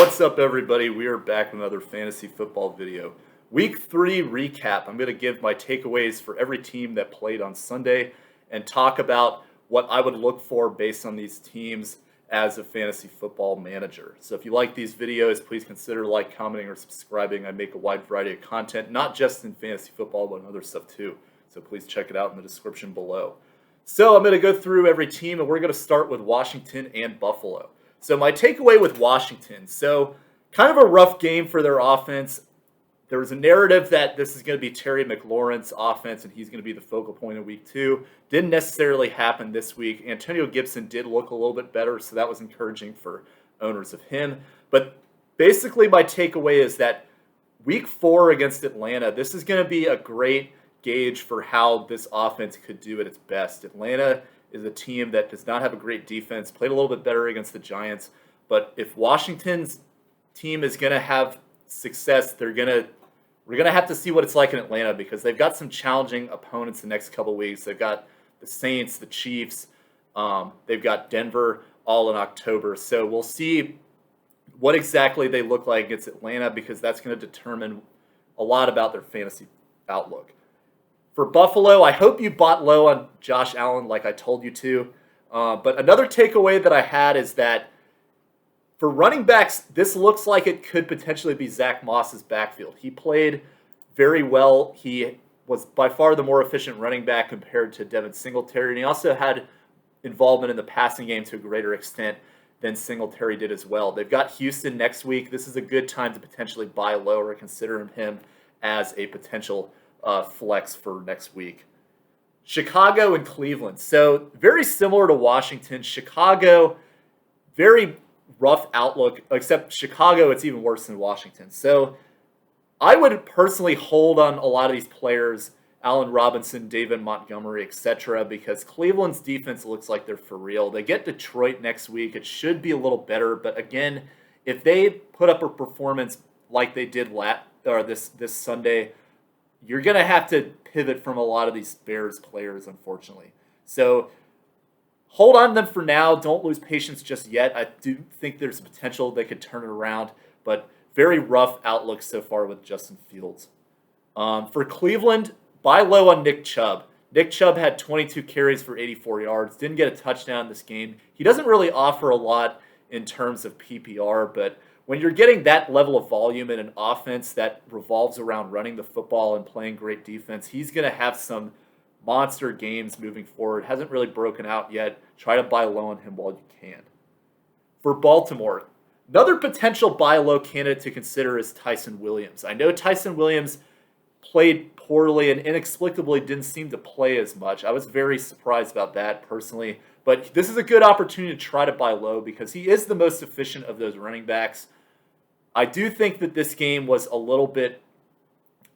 What's up, everybody? We are back with another fantasy football video. Week 3 recap. I'm going to give my takeaways for every team that played on Sunday and talk about what I would look for based on these teams as a fantasy football manager. So if you like these videos, please consider commenting, or subscribing. I make a wide variety of content, not just in fantasy football, but in other stuff too. So please check it out in the description below. So I'm going to go through every team, and we're going to start with Washington and Buffalo. So my takeaway with Washington, so kind of a rough game for their offense. There was a narrative that this is going to be Terry McLaurin's offense and he's going to be the focal point in week 2. Didn't necessarily happen this week. Antonio Gibson did look a little bit better, so that was encouraging for owners of him. But basically my takeaway is that week 4 against Atlanta, this is going to be a great gauge for how this offense could do at its best. Atlanta is a team that does not have a great defense, played a little bit better against the Giants. But if Washington's team is going to have success, we're going to have to see what it's like in Atlanta, because they've got some challenging opponents the next couple weeks. They've got the Saints, the Chiefs, they've got Denver all in October. So we'll see what exactly they look like against Atlanta, because that's going to determine a lot about their fantasy outlook. For Buffalo, I hope you bought low on Josh Allen like I told you to. But another takeaway that I had is that for running backs, this looks like it could potentially be Zach Moss's backfield. He played very well. He was by far the more efficient running back compared to Devin Singletary. And he also had involvement in the passing game to a greater extent than Singletary did as well. They've got Houston next week. This is a good time to potentially buy low or consider him as a potential flex for next week. Chicago and Cleveland. So very similar to Washington. Chicago, very rough outlook, except Chicago, it's even worse than Washington. So I would personally hold on a lot of these players, Allen Robinson, David Montgomery, etc., because Cleveland's defense looks like they're for real. They get Detroit next week. It should be a little better, but again, if they put up a performance like they did this Sunday, you're going to have to pivot from a lot of these Bears players, unfortunately. So hold on to them for now. Don't lose patience just yet. I do think there's a potential they could turn it around, but very rough outlook so far with Justin Fields. For Cleveland, buy low on Nick Chubb. Nick Chubb had 22 carries for 84 yards. Didn't get a touchdown this game. He doesn't really offer a lot in terms of PPR, but when you're getting that level of volume in an offense that revolves around running the football and playing great defense, he's going to have some monster games moving forward. Hasn't really broken out yet. Try to buy low on him while you can. For Baltimore, another potential buy low candidate to consider is Tyson Williams. I know Tyson Williams played poorly and inexplicably didn't seem to play as much. I was very surprised about that personally. But this is a good opportunity to try to buy low because he is the most efficient of those running backs. I do think that this game was a little bit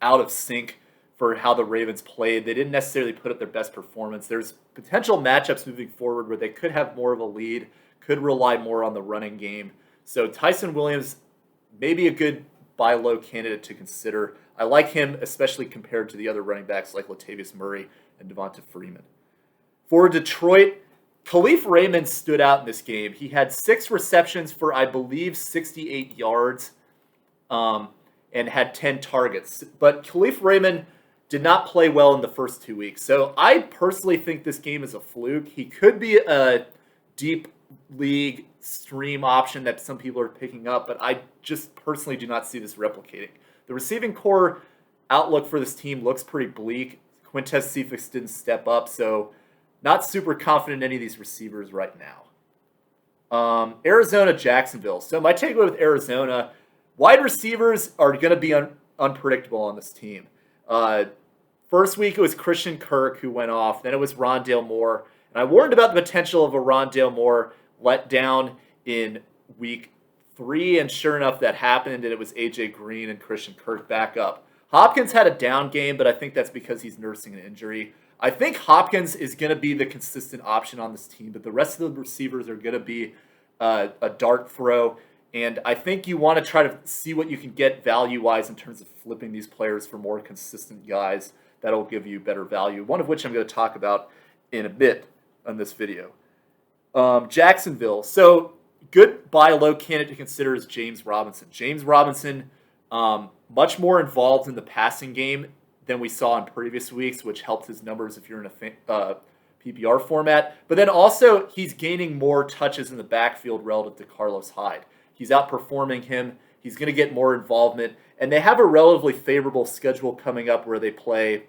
out of sync for how the Ravens played. They didn't necessarily put up their best performance. There's potential matchups moving forward where they could have more of a lead, could rely more on the running game. So Tyson Williams may be a good buy low candidate to consider. I like him, especially compared to the other running backs like Latavius Murray and Devonta Freeman. For Detroit, Khalif Raymond stood out in this game. He had 6 receptions for, I believe, 68 yards and had 10 targets. But Khalif Raymond did not play well in the first 2 weeks. So I personally think this game is a fluke. He could be a deep league stream option that some people are picking up, but I just personally do not see this replicating. The receiving core outlook for this team looks pretty bleak. Quintez Cephas didn't step up, so not super confident in any of these receivers right now. Arizona, Jacksonville. So my takeaway with Arizona, wide receivers are going to be unpredictable on this team. First week it was Christian Kirk who went off. Then it was Rondale Moore. And I warned about the potential of a Rondale Moore let down in week 3. And sure enough, that happened. And it was A.J. Green and Christian Kirk back up. Hopkins had a down game, but I think that's because he's nursing an injury. I think Hopkins is going to be the consistent option on this team, but the rest of the receivers are going to be a dart throw. And I think you want to try to see what you can get value-wise in terms of flipping these players for more consistent guys that'll give you better value, one of which I'm going to talk about in a bit on this video. Jacksonville. So good buy low candidate to consider is James Robinson. James Robinson, much more involved in the passing game than we saw in previous weeks, which helped his numbers if you're in a PPR format. But then also, he's gaining more touches in the backfield relative to Carlos Hyde. He's outperforming him. He's going to get more involvement. And they have a relatively favorable schedule coming up where they play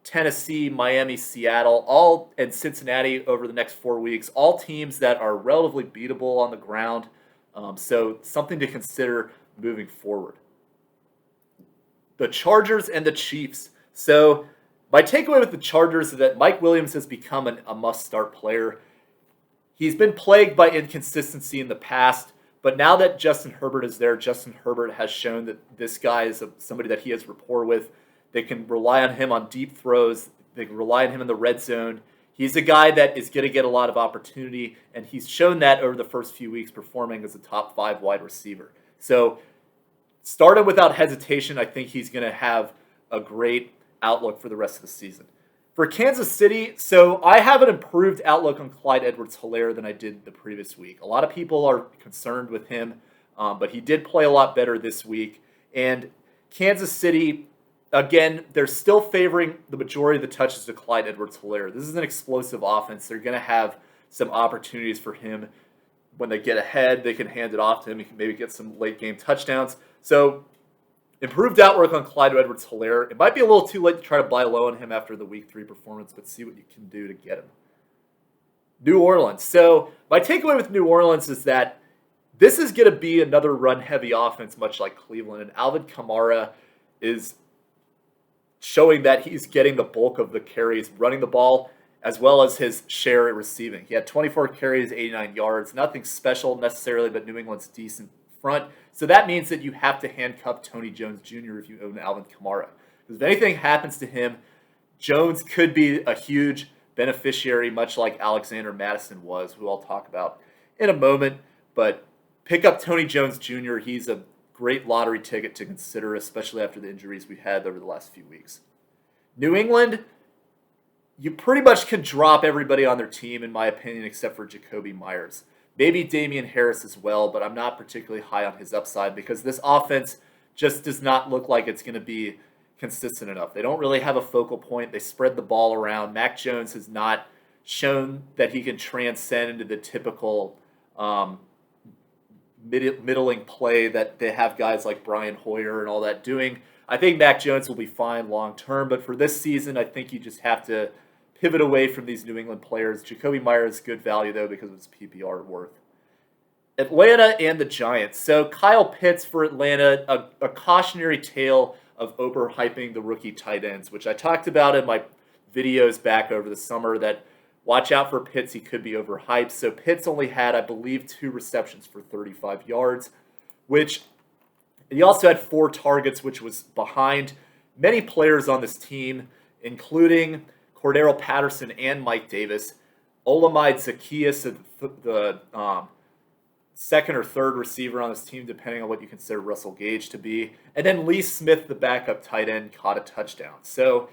Tennessee, Miami, Seattle, and Cincinnati over the next 4 weeks. All teams that are relatively beatable on the ground. So something to consider moving forward. The Chargers and the Chiefs. So my takeaway with the Chargers is that Mike Williams has become a must-start player. He's been plagued by inconsistency in the past, but now that Justin Herbert is there, Justin Herbert has shown that this guy is somebody that he has rapport with. They can rely on him on deep throws. They can rely on him in the red zone. He's a guy that is going to get a lot of opportunity, and he's shown that over the first few weeks performing as a top 5 wide receiver. So started without hesitation. I think he's going to have a great outlook for the rest of the season. For Kansas City, so I have an improved outlook on Clyde Edwards-Helaire than I did the previous week. A lot of people are concerned with him, but he did play a lot better this week. And Kansas City, again, they're still favoring the majority of the touches to Clyde Edwards-Helaire. This is an explosive offense. They're going to have some opportunities for him. When they get ahead, they can hand it off to him. He can maybe get some late-game touchdowns. So improved outlook on Clyde Edwards-Helaire. It might be a little too late to try to buy low on him after the Week 3 performance, but see what you can do to get him. New Orleans. So my takeaway with New Orleans is that this is going to be another run-heavy offense, much like Cleveland. And Alvin Kamara is showing that he's getting the bulk of the carries running the ball, as well as his share at receiving. He had 24 carries, 89 yards. Nothing special necessarily, but New England's decent front. So that means that you have to handcuff Tony Jones Jr. if you own Alvin Kamara. Because if anything happens to him, Jones could be a huge beneficiary, much like Alexander Madison was, who I'll talk about in a moment. But pick up Tony Jones Jr. He's a great lottery ticket to consider, especially after the injuries we've had over the last few weeks. New England, you pretty much can drop everybody on their team, in my opinion, except for Jacoby Myers. Maybe Damian Harris as well, but I'm not particularly high on his upside because this offense just does not look like it's going to be consistent enough. They don't really have a focal point. They spread the ball around. Mac Jones has not shown that he can transcend into the typical middling play that they have guys like Brian Hoyer and all that doing. I think Mac Jones will be fine long term, but for this season, I think you just have to pivot away from these New England players. Jacoby Myers is good value, though, because of his PPR worth. Atlanta and the Giants. So Kyle Pitts for Atlanta, a cautionary tale of overhyping the rookie tight ends, which I talked about in my videos back over the summer, that watch out for Pitts, he could be overhyped. So Pitts only had, I believe, 2 receptions for 35 yards, which he also had 4 targets, which was behind many players on this team, including Cordero Patterson and Mike Davis. Olamide Zaccheaus, the second or third receiver on this team, depending on what you consider Russell Gage to be. And then Lee Smith, the backup tight end, caught a touchdown. So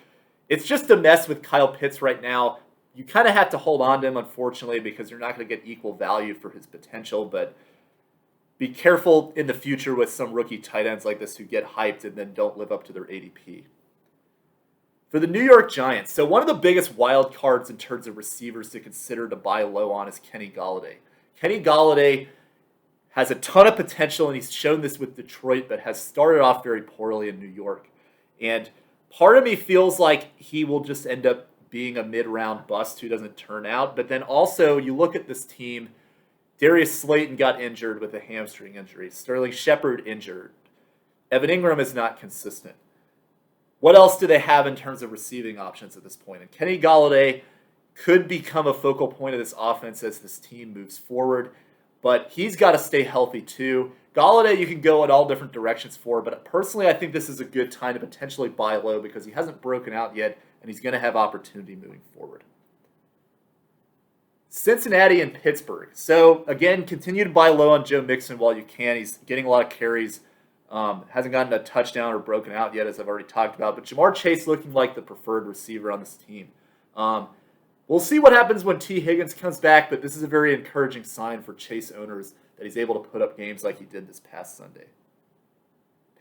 it's just a mess with Kyle Pitts right now. You kind of have to hold on to him, unfortunately, because you're not going to get equal value for his potential. But be careful in the future with some rookie tight ends like this who get hyped and then don't live up to their ADP. For the New York Giants, so one of the biggest wild cards in terms of receivers to consider to buy low on is Kenny Golladay. Kenny Golladay has a ton of potential, and he's shown this with Detroit, but has started off very poorly in New York. And part of me feels like he will just end up being a mid-round bust who doesn't turn out. But then also, you look at this team, Darius Slayton got injured with a hamstring injury. Sterling Shepard injured. Evan Ingram is not consistent. What else do they have in terms of receiving options at this point? And Kenny Golladay could become a focal point of this offense as this team moves forward, but he's got to stay healthy too. Golladay you can go in all different directions for, but personally I think this is a good time to potentially buy low because he hasn't broken out yet and he's going to have opportunity moving forward. Cincinnati and Pittsburgh. So again, continue to buy low on Joe Mixon while you can. He's getting a lot of carries. Hasn't gotten a touchdown or broken out yet, as I've already talked about. But Jamar Chase looking like the preferred receiver on this team. We'll see what happens when T. Higgins comes back, but this is a very encouraging sign for Chase owners that he's able to put up games like he did this past Sunday.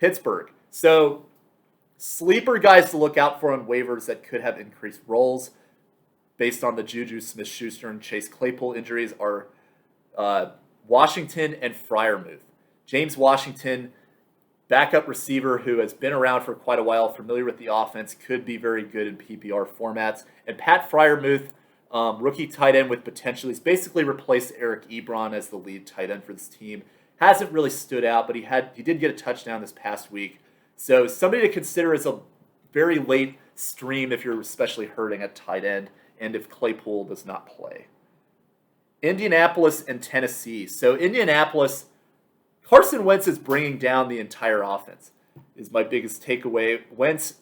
Pittsburgh. So, sleeper guys to look out for on waivers that could have increased roles based on the Juju Smith-Schuster and Chase Claypool injuries are Washington and Freiermuth. James Washington, backup receiver who has been around for quite a while, familiar with the offense, could be very good in PPR formats. And Pat Freiermuth, rookie tight end with potential. He's basically replaced Eric Ebron as the lead tight end for this team. Hasn't really stood out, but he did get a touchdown this past week. So somebody to consider as a very late stream if you're especially hurting at tight end and if Claypool does not play. Indianapolis and Tennessee. So Indianapolis, Carson Wentz is bringing down the entire offense is my biggest takeaway. Wentz,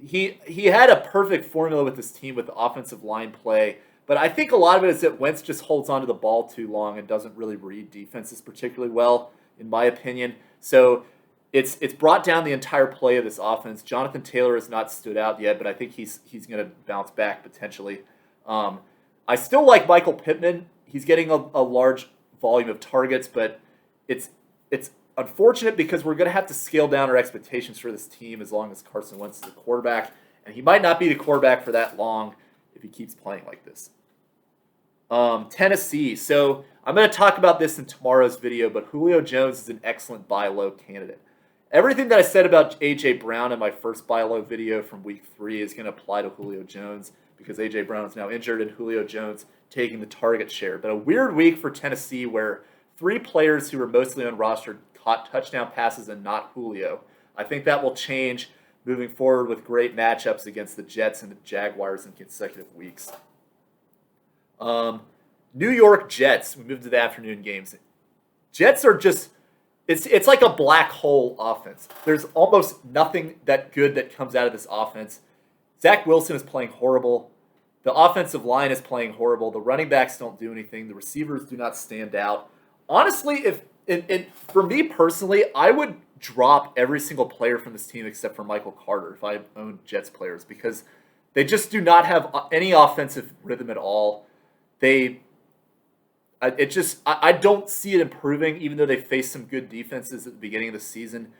he had a perfect formula with this team with the offensive line play, but I think a lot of it is that Wentz just holds onto the ball too long and doesn't really read defenses particularly well, in my opinion. So it's brought down the entire play of this offense. Jonathan Taylor has not stood out yet, but I think he's going to bounce back potentially. I still like Michael Pittman. He's getting a large volume of targets, but it's unfortunate because we're going to have to scale down our expectations for this team as long as Carson Wentz is the quarterback, and he might not be the quarterback for that long if he keeps playing like this. Tennessee. So I'm going to talk about this in tomorrow's video, but Julio Jones is an excellent buy low candidate. Everything that I said about A.J. Brown in my first buy low video from week 3 is going to apply to Julio Jones because A.J. Brown is now injured and Julio Jones taking the target share. But a weird week for Tennessee where 3 players who were mostly on roster caught touchdown passes and not Julio. I think that will change moving forward with great matchups against the Jets and the Jaguars in consecutive weeks. New York Jets. We moved to the afternoon games. Jets are just, it's like a black hole offense. There's almost nothing that good that comes out of this offense. Zach Wilson is playing horrible. The offensive line is playing horrible. The running backs don't do anything. The receivers do not stand out. Honestly, for me personally, I would drop every single player from this team except for Michael Carter if I owned Jets players because they just do not have any offensive rhythm at all. I don't see it improving, even though they faced some good defenses at the beginning of the season.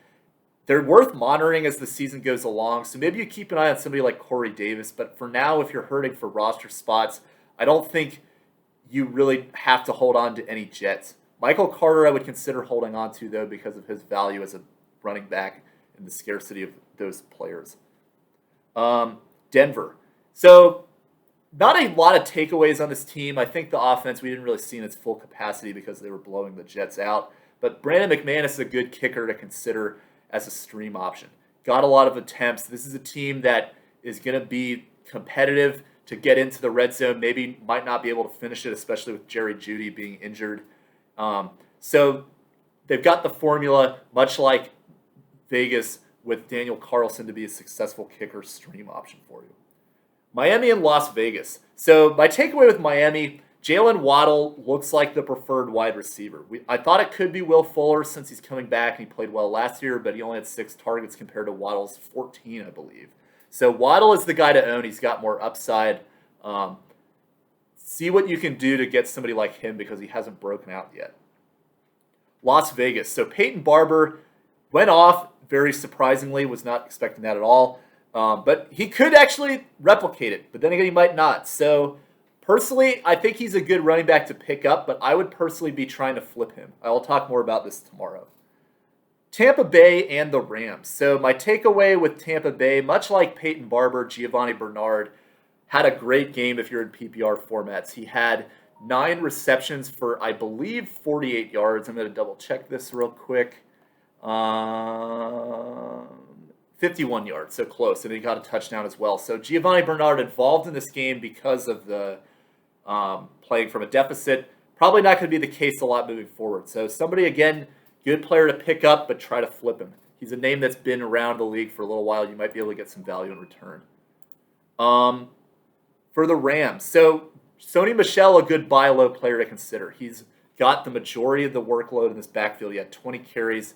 They're worth monitoring as the season goes along, so maybe you keep an eye on somebody like Corey Davis, but for now, if you're hurting for roster spots, I don't think you really have to hold on to any Jets. Michael Carter I would consider holding on to, though, because of his value as a running back and the scarcity of those players. Denver. So, not a lot of takeaways on this team. I think the offense we didn't really see in its full capacity because they were blowing the Jets out. But Brandon McManus is a good kicker to consider as a stream option. Got a lot of attempts. This is a team that is going to be competitive to get into the red zone. Maybe might not be able to finish it, especially with Jerry Jeudy being injured. So they've got the formula, much like Vegas, with Daniel Carlson to be a successful kicker stream option for you. Miami and Las Vegas. So my takeaway with Miami, Jalen Waddle looks like the preferred wide receiver. I thought it could be Will Fuller since he's coming back and he played well last year, but he only had 6 targets compared to Waddle's 14, I believe. So Waddle is the guy to own. He's got more upside. See what you can do to get somebody like him because he hasn't broken out yet. Las Vegas. So Peyton Barber went off very surprisingly. Was not expecting that at all. But he could actually replicate it. But then again, he might not. So personally, I think he's a good running back to pick up. But I would personally be trying to flip him. I will talk more about this tomorrow. Tampa Bay and the Rams. So my takeaway with Tampa Bay, much like Peyton Barber, Giovanni Bernard, had a great game if you're in PPR formats. He had 9 receptions for, I believe, 48 yards. I'm going to double check this real quick. 51 yards, so close. And he got a touchdown as well. So Giovanni Bernard involved in this game because of the playing from a deficit. Probably not going to be the case a lot moving forward. So somebody, again, good player to pick up, but try to flip him. He's a name that's been around the league for a little while. You might be able to get some value in return. For the Rams, so Sony Michel, a good buy low player to consider. He's got the majority of the workload in this backfield. He had 20 carries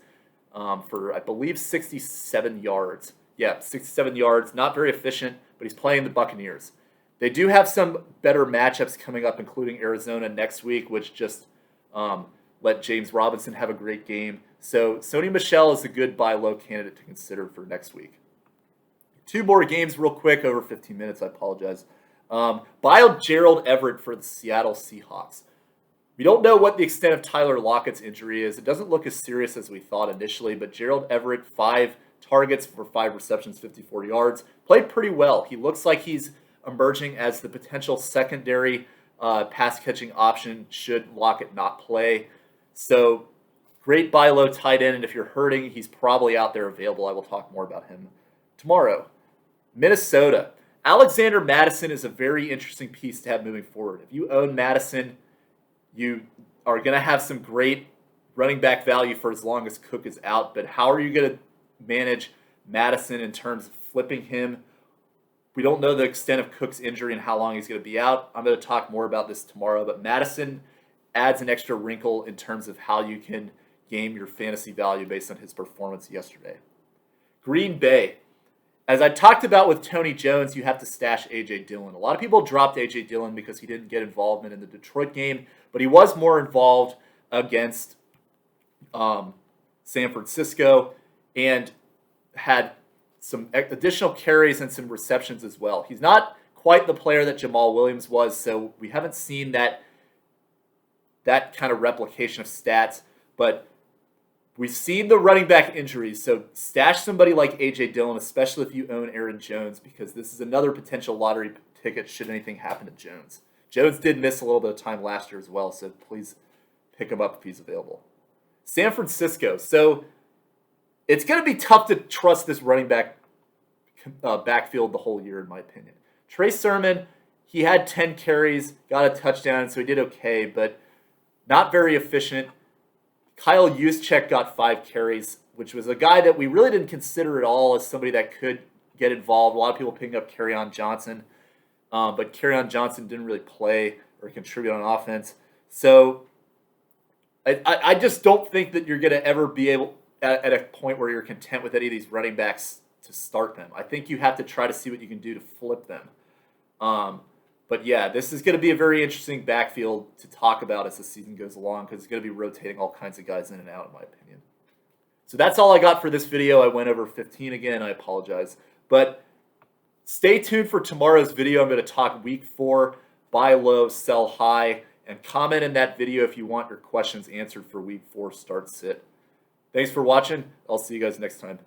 for, I believe, 67 yards. Yeah, 67 yards. Not very efficient, but he's playing the Buccaneers. They do have some better matchups coming up, including Arizona next week, which just let James Robinson have a great game. So Sony Michel is a good buy low candidate to consider for next week. 2 more games real quick, over 15 minutes, I apologize. Buy Gerald Everett for the Seattle Seahawks. We don't know what the extent of Tyler Lockett's injury is. It doesn't look as serious as we thought initially, but Gerald Everett, 5 targets for 5 receptions, 54 yards. Played pretty well. He looks like he's emerging as the potential secondary pass-catching option should Lockett not play. So, great buy low tight end, and if you're hurting, he's probably out there available. I will talk more about him tomorrow. Minnesota. Alexander Mattison is a very interesting piece to have moving forward. If you own Mattison, you are going to have some great running back value for as long as Cook is out, but how are you going to manage Mattison in terms of flipping him? We don't know the extent of Cook's injury and how long he's going to be out. I'm going to talk more about this tomorrow, but Mattison adds an extra wrinkle in terms of how you can game your fantasy value based on his performance yesterday. Green Bay. As I talked about with Tony Jones, you have to stash A.J. Dillon. A lot of people dropped A.J. Dillon because he didn't get involvement in the Detroit game, but he was more involved against San Francisco and had some additional carries and some receptions as well. He's not quite the player that Jamal Williams was, so we haven't seen that kind of replication of stats, but we've seen the running back injuries, so stash somebody like A.J. Dillon, especially if you own Aaron Jones, because this is another potential lottery ticket should anything happen to Jones. Jones did miss a little bit of time last year as well, so please pick him up if he's available. San Francisco. So it's going to be tough to trust this running back backfield the whole year, in my opinion. Trey Sermon, he had 10 carries, got a touchdown, so he did okay, but not very efficient. Kyle Juszczyk got 5 carries, which was a guy that we really didn't consider at all as somebody that could get involved. A lot of people picking up Kerryon Johnson, but Kerryon Johnson didn't really play or contribute on offense. So I just don't think that you're going to ever be able at a point where you're content with any of these running backs to start them. I think you have to try to see what you can do to flip them. But yeah, this is going to be a very interesting backfield to talk about as the season goes along because it's going to be rotating all kinds of guys in and out, in my opinion. So that's all I got for this video. I went over 15 again. I apologize. But stay tuned for tomorrow's video. I'm going to talk week 4, buy low, sell high, and comment in that video if you want your questions answered for week 4 start sit. Thanks for watching. I'll see you guys next time.